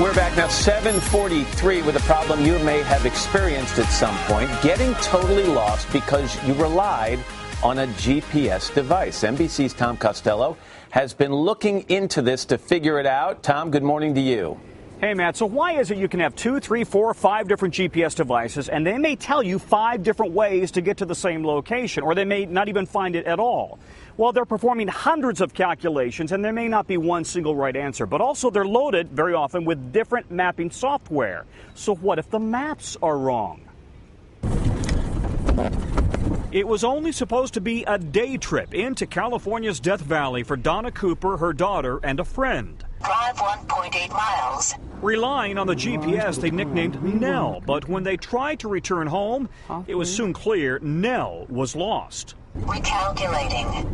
We're back now, 7:43, with a problem you may have experienced at some point, getting totally lost because you relied on a GPS device. NBC's Tom Costello has been looking into this to figure it out. Tom, good morning to you. Hey, Matt, so why is it you can have 2, 3, 4, 5 different GPS devices, and they may tell you 5 different ways to get to the same location, or they may not even find it at all? Well, they're performing hundreds of calculations, and there may not be one single right answer, but also they're loaded very often with different mapping software. So what if the maps are wrong? It was only supposed to be a day trip into California's Death Valley for Donna Cooper, her daughter, and a friend. Drive 1.8 miles. Relying on the GPS they nicknamed Nell, but when they tried to return home, it was soon clear Nell was lost. Recalculating.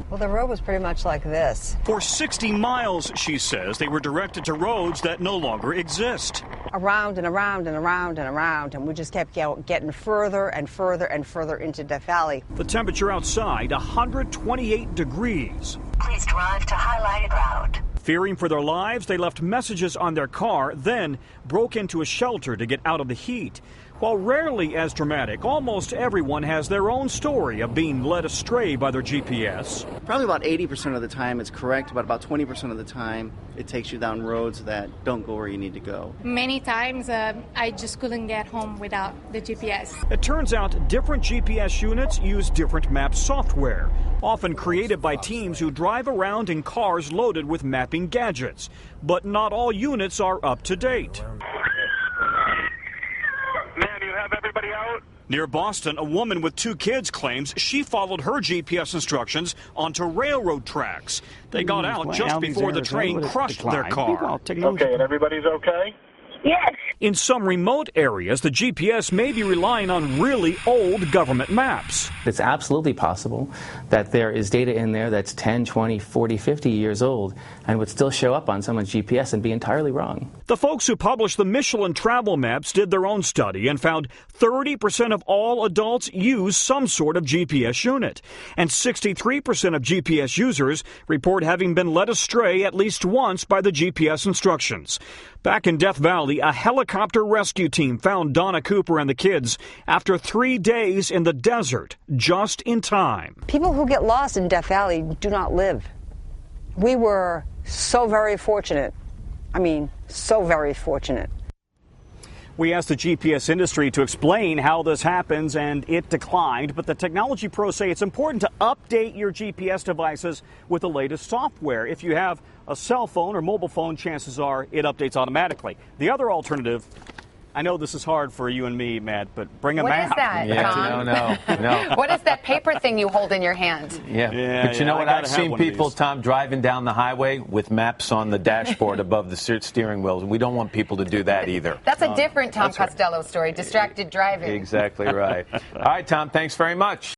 Well, the road was pretty much like this. For 60 miles, she says, they were directed to roads that no longer exist. Around and around and around and around, and we just kept getting further and further and further into Death Valley. The temperature outside, 128 degrees. Please drive to highlighted route. Fearing for their lives, they left messages on their car, then broke into a shelter to get out of the heat. While rarely as dramatic, almost everyone has their own story of being led astray by their GPS. Probably about 80% of the time it's correct, but about 20% of the time it takes you down roads that don't go where you need to go. Many times I just couldn't get home without the GPS. It turns out different GPS units use different map software, often created by teams who drive around in cars loaded with mapping gadgets. But not all units are up to date. Everybody out? Near Boston, a woman with 2 kids claims she followed her GPS instructions onto railroad tracks. They got out just before the train crushed their car. Okay, and everybody's okay? Yes. In some remote areas, the GPS may be relying on really old government maps. It's absolutely possible that there is data in there that's 10, 20, 40, 50 years old and would still show up on someone's GPS and be entirely wrong. The folks who published the Michelin travel maps did their own study and found 30% of all adults use some sort of GPS unit. And 63% of GPS users report having been led astray at least once by the GPS instructions. Back in Death Valley, a helicopter rescue team found Donna Cooper and the kids after 3 days in the desert, just in time. People who get lost in Death Valley do not live. We were so very fortunate. I mean, so very fortunate. We asked the GPS industry to explain how this happens, and it declined. But the technology pros say it's important to update your GPS devices with the latest software. If you have a cell phone or mobile phone, chances are it updates automatically. The other alternative, I know this is hard for you and me, Matt, but bring a map. What is that, Tom? No. What is that paper thing you hold in your hand? But you know what? I've seen people, Tom, driving down the highway with maps on the dashboard above the steering wheels. We don't want people to do that either. That's a different Tom Costello story, distracted driving. Exactly right. All right, Tom, thanks very much.